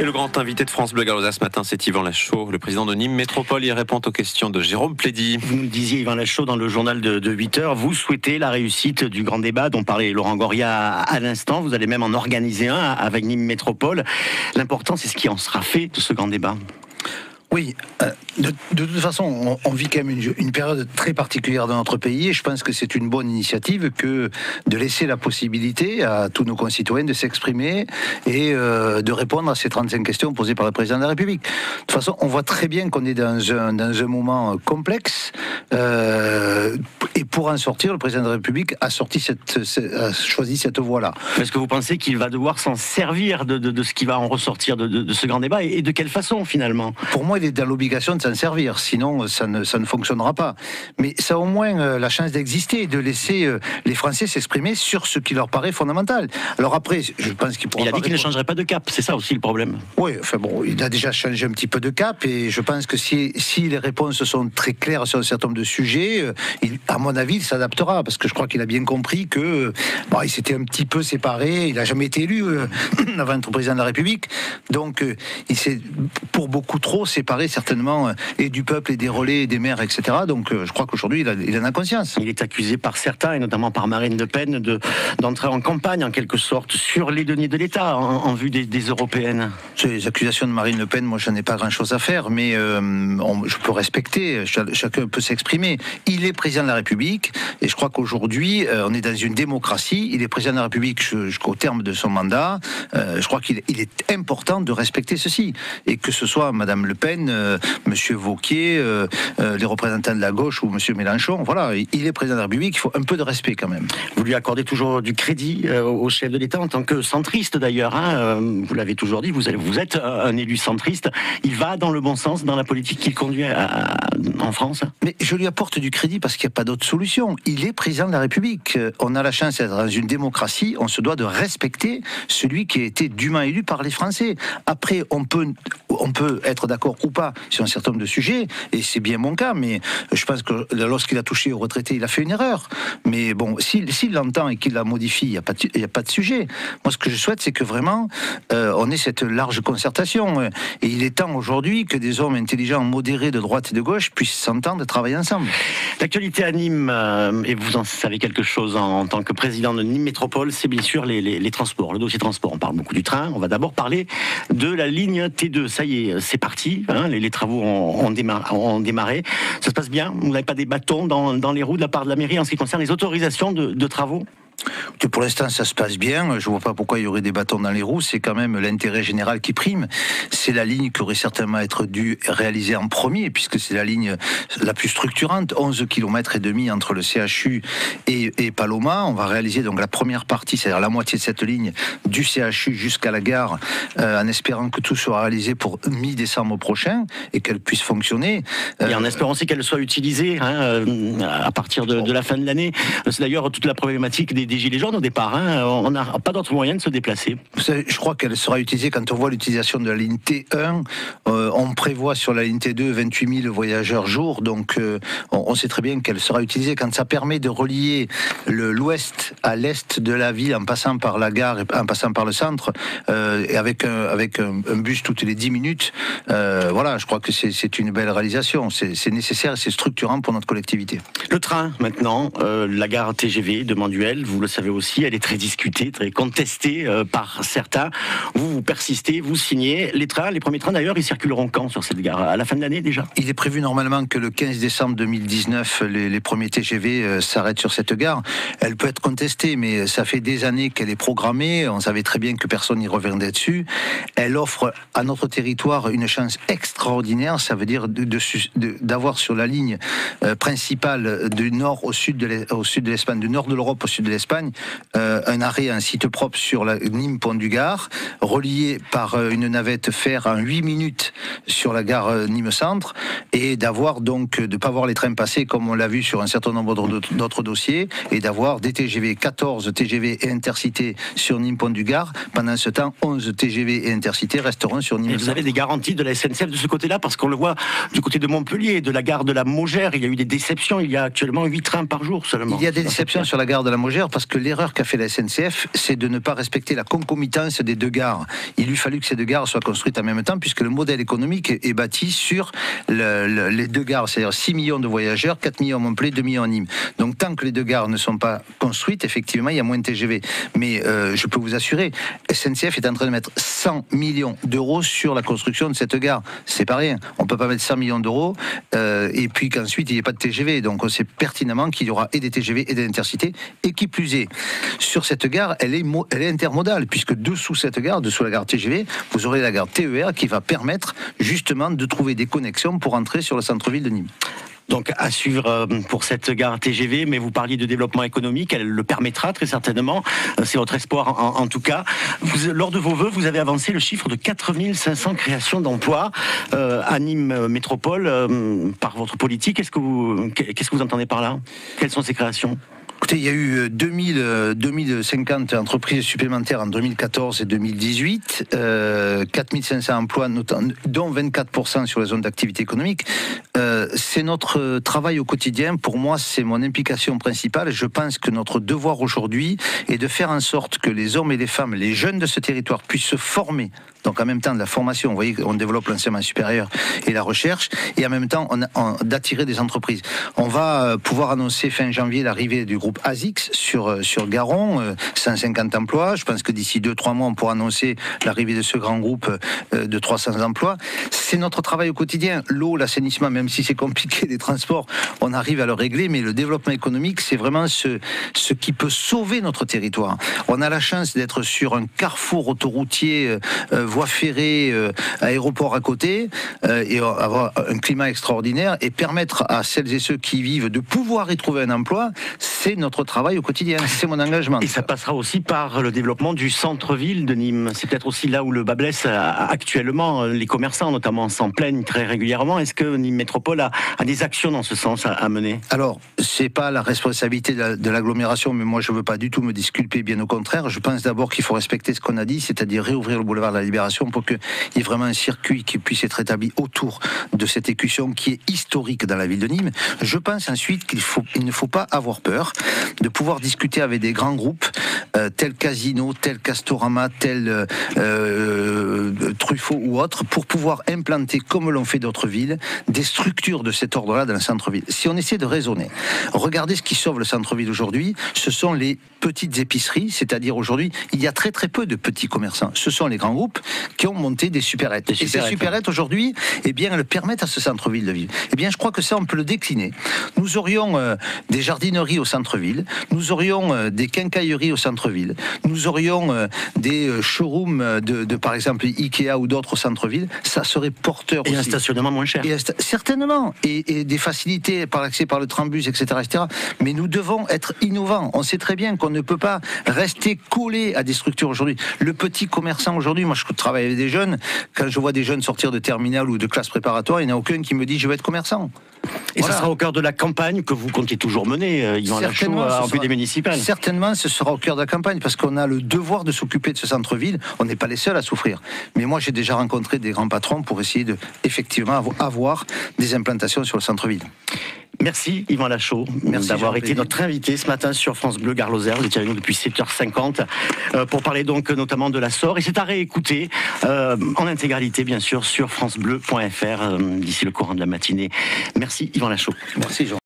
Et le grand invité de France Bleu Garlosa ce matin, c'est Yvan Lachaud, le président de Nîmes Métropole. Il répond aux questions de Jérôme Plédy. Vous nous le disiez, Yvan Lachaud, dans le journal de 8h, vous souhaitez la réussite du grand débat dont parlait Laurent Goria à l'instant. Vous allez même en organiser un avec Nîmes Métropole. L'important, c'est ce qui en sera fait de ce grand débat. Oui, de toute façon, on vit quand même une période très particulière dans notre pays et je pense que c'est une bonne initiative que de laisser la possibilité à tous nos concitoyens de s'exprimer et de répondre à ces 35 questions posées par le président de la République. De toute façon, on voit très bien qu'on est dans un moment complexe et pour en sortir, le président de la République a choisi cette voie-là. Est-ce que vous pensez qu'il va devoir s'en servir de ce qui va en ressortir de ce grand débat et de quelle façon finalement? Pour moi, il est dans l'obligation de s'en servir, sinon ça ne fonctionnera pas. Mais ça a au moins la chance d'exister, de laisser les Français s'exprimer sur ce qui leur paraît fondamental. Alors après, je pense qu'il pourra. Il a dit qu'il ne changerait pas de cap, c'est ça aussi le problème. Oui, enfin bon, il a déjà changé un petit peu de cap et je pense que si les réponses sont très claires sur un certain nombre de sujets, à mon avis, il s'adaptera parce que je crois qu'il a bien compris que il s'était un petit peu séparé. Il n'a jamais été élu avant d'être président de la République, donc il s'est pour beaucoup trop séparé certainement et du peuple et des relais et des maires, etc. Donc je crois qu'aujourd'hui il en a conscience. Il est accusé par certains et notamment par Marine Le Pen d'entrer en campagne en quelque sorte sur les deniers de l'État en vue des européennes. Les accusations de Marine Le Pen, moi je n'ai pas grand chose à faire, mais je peux respecter, chacun peut s'exprimer. Il est président de la République et je crois qu'aujourd'hui on est dans une démocratie. Il est président de la République jusqu'au terme de son mandat. Je crois qu'il est important de respecter ceci et que ce soit Madame Le Pen, Monsieur Wauquiez, les représentants de la gauche ou Monsieur Mélenchon, voilà, il est président de la République, il faut un peu de respect quand même. Vous lui accordez toujours du crédit au chef de l'État en tant que centriste d'ailleurs, hein, vous l'avez toujours dit, vous êtes un élu centriste, il va dans le bon sens dans la politique qu'il conduit en France. Mais je lui apporte du crédit parce qu'il n'y a pas d'autre solution, il est président de la République, on a la chance d'être dans une démocratie, on se doit de respecter celui qui a été dûment élu par les Français. Après, on peut être d'accord ou pas sur un certain nombre de sujets, et c'est bien mon cas, mais je pense que lorsqu'il a touché aux retraités, il a fait une erreur. Mais bon, s'il l'entend et qu'il la modifie, il n'y a pas de sujet. Moi, ce que je souhaite, c'est que vraiment, on ait cette large concertation. Et il est temps aujourd'hui que des hommes intelligents, modérés de droite et de gauche puissent s'entendre et travailler ensemble. L'actualité à Nîmes, et vous en savez quelque chose en tant que président de Nîmes Métropole, c'est bien sûr les transports, le dossier transport. On parle beaucoup du train, on va d'abord parler de la ligne T2. Ça y est, c'est parti, hein, les travaux ont démarré. Ça se passe bien? Vous n'avez pas des bâtons dans les roues de la part de la mairie en ce qui concerne les autorisations de travaux? Pour l'instant, ça se passe bien. Je ne vois pas pourquoi il y aurait des bâtons dans les roues. C'est quand même l'intérêt général qui prime. C'est la ligne qui aurait certainement être due réaliser en premier, puisque c'est la ligne la plus structurante. 11 km et demi entre le CHU et Paloma. On va réaliser donc la première partie, c'est-à-dire la moitié de cette ligne du CHU jusqu'à la gare, en espérant que tout soit réalisé pour mi-décembre prochain et qu'elle puisse fonctionner. Et en espérant aussi qu'elle soit utilisée à partir de la fin de l'année. C'est d'ailleurs toute la problématique des gilets jaunes au départ. Hein. On n'a pas d'autre moyen de se déplacer. Je crois qu'elle sera utilisée quand on voit l'utilisation de la ligne T1. On prévoit sur la ligne T2 28 000 voyageurs jour. Donc on sait très bien qu'elle sera utilisée quand ça permet de relier l'ouest à l'est de la ville en passant par la gare et en passant par le centre et avec un bus toutes les 10 minutes. Voilà, je crois que c'est une belle réalisation. C'est nécessaire et c'est structurant pour notre collectivité. Le train maintenant, la gare TGV de Manduel, vous le savez aussi, elle est très discutée, très contestée par certains. Vous persistez, vous signez. Les premiers trains d'ailleurs, ils circuleront quand sur cette gare? À la fin de l'année déjà? Il est prévu normalement que le 15 décembre 2019, les premiers TGV s'arrêtent sur cette gare. Elle peut être contestée, mais ça fait des années qu'elle est programmée. On savait très bien que personne n'y reviendrait dessus. Elle offre à notre territoire une chance extraordinaire. Ça veut dire d'avoir sur la ligne principale du nord au sud de l'Espagne, du nord de l'Europe au sud de l'Espagne, un arrêt, un site propre sur la Nîmes-Pont du Gard, relié par une navette fer en 8 minutes sur la gare Nîmes-Centre, et d'avoir donc, de ne pas voir les trains passer comme on l'a vu sur un certain nombre d'autres dossiers, et d'avoir des TGV, 14 TGV et Intercités sur Nîmes-Pont du Gard. Pendant ce temps, 11 TGV et Intercités resteront sur Nîmes-Centre. Et vous avez des garanties de la SNCF de ce côté-là? Parce qu'on le voit du côté de Montpellier, de la gare de la Maugère, il y a eu des déceptions. Il y a actuellement 8 trains par jour seulement. Il y a des déceptions sur la gare de la Maugère parce que l'erreur qu'a fait la SNCF, c'est de ne pas respecter la concomitance des deux gares. Il lui fallu que ces deux gares soient construites en même temps, puisque le modèle économique est bâti sur les deux gares, c'est-à-dire 6 millions de voyageurs, 4 millions à Montpellier, 2 millions à Nîmes. Donc tant que les deux gares ne sont pas construites, effectivement, il y a moins de TGV. Mais je peux vous assurer, SNCF est en train de mettre 100 millions d'euros sur la construction de cette gare. C'est pas rien. On peut pas mettre 100 millions d'euros et puis qu'ensuite il n'y ait pas de TGV. Donc on sait pertinemment qu'il y aura et des TGV et des intercités. Et qui plus est, sur cette gare, elle est intermodale, puisque dessous cette gare, dessous la gare TGV, vous aurez la gare TER qui va permettre justement de trouver des connexions pour entrer sur le centre-ville de Nîmes. Donc à suivre pour cette gare TGV, mais vous parliez de développement économique, elle le permettra très certainement, c'est votre espoir en tout cas. Lors de vos vœux, vous avez avancé le chiffre de 4500 créations d'emplois à Nîmes Métropole par votre politique. Qu'est-ce que vous entendez par là? Quelles sont ces créations? Écoutez, il y a eu 2050 entreprises supplémentaires en 2014 et 2018, 4500 emplois, dont 24% sur les zones d'activité économique. C'est notre travail au quotidien. Pour moi, c'est mon implication principale. Je pense que notre devoir aujourd'hui est de faire en sorte que les hommes et les femmes, les jeunes de ce territoire puissent se former. Donc en même temps de la formation, vous voyez, on développe l'enseignement supérieur et la recherche, et en même temps d'attirer des entreprises. On va pouvoir annoncer fin janvier l'arrivée du groupe ASICS sur Garon, 150 emplois. Je pense que d'ici 2-3 mois, on pourra annoncer l'arrivée de ce grand groupe de 300 emplois. C'est notre travail au quotidien. L'eau, l'assainissement, même si c'est compliqué, les transports, on arrive à le régler, mais le développement économique, c'est vraiment ce qui peut sauver notre territoire. On a la chance d'être sur un carrefour autoroutier, voie ferrée, aéroport à côté, et avoir un climat extraordinaire, et permettre à celles et ceux qui y vivent de pouvoir y trouver un emploi, c'est notre travail au quotidien, c'est mon engagement. Et ça passera aussi par le développement du centre-ville de Nîmes. C'est peut-être aussi là où le bât blesse actuellement. Les commerçants notamment s'en plaignent très régulièrement. Est-ce que Nîmes Métropole a des actions dans ce sens à mener? Alors, c'est pas la responsabilité de l'agglomération, mais moi je veux pas du tout me disculper, bien au contraire. Je pense d'abord qu'il faut respecter ce qu'on a dit, c'est-à-dire réouvrir le boulevard de la Libération pour qu'il y ait vraiment un circuit qui puisse être établi autour de cette écution qui est historique dans la ville de Nîmes. Je pense ensuite qu'il ne faut pas avoir peur de pouvoir discuter avec des grands groupes tel Casino, tel Castorama, tel Truffaut ou autre, pour pouvoir implanter, comme l'ont fait d'autres villes, des structures de cet ordre-là dans le centre-ville. Si on essaie de raisonner, regardez ce qui sauve le centre-ville aujourd'hui, ce sont les petites épiceries, c'est-à-dire aujourd'hui, il y a très très peu de petits commerçants. Ce sont les grands groupes qui ont monté des supérettes. Et ces supérettes aujourd'hui, eh bien, elles permettent à ce centre-ville de vivre. Eh bien, je crois que ça, on peut le décliner. Nous aurions des jardineries au centre-ville, nous aurions des quincailleries au centre-ville, nous aurions des showrooms de par exemple Ikea ou d'autres au centre-ville. Ça serait porteur aussi. Et un stationnement moins cher. Certainement. Et des facilités par l'accès par le trambus, etc., etc. Mais nous devons être innovants. On sait très bien qu'on ne peut pas rester collé à des structures aujourd'hui. Le petit commerçant aujourd'hui, moi je travaille avec des jeunes, quand je vois des jeunes sortir de terminale ou de classe préparatoire, il n'y en a aucun qui me dit je vais être commerçant. Et voilà. Ça sera au cœur de la campagne que vous comptez toujours mener, Yvan Lachaud, en vue des municipales. Certainement, ce sera au cœur de la campagne, parce qu'on a le devoir de s'occuper de ce centre-ville. On n'est pas les seuls à souffrir. Mais moi, j'ai déjà rencontré des grands patrons pour essayer de, effectivement, avoir des implantations sur le centre-ville. Merci Yvan Lachaud d'avoir été notre invité ce matin sur France Bleu Gare-Lozère. Vous étiez avec nous depuis 7h50 pour parler donc notamment de la SOR. Et c'est à réécouter en intégralité bien sûr sur francebleu.fr d'ici le courant de la matinée. Merci Yvan Lachaud. Merci Jean.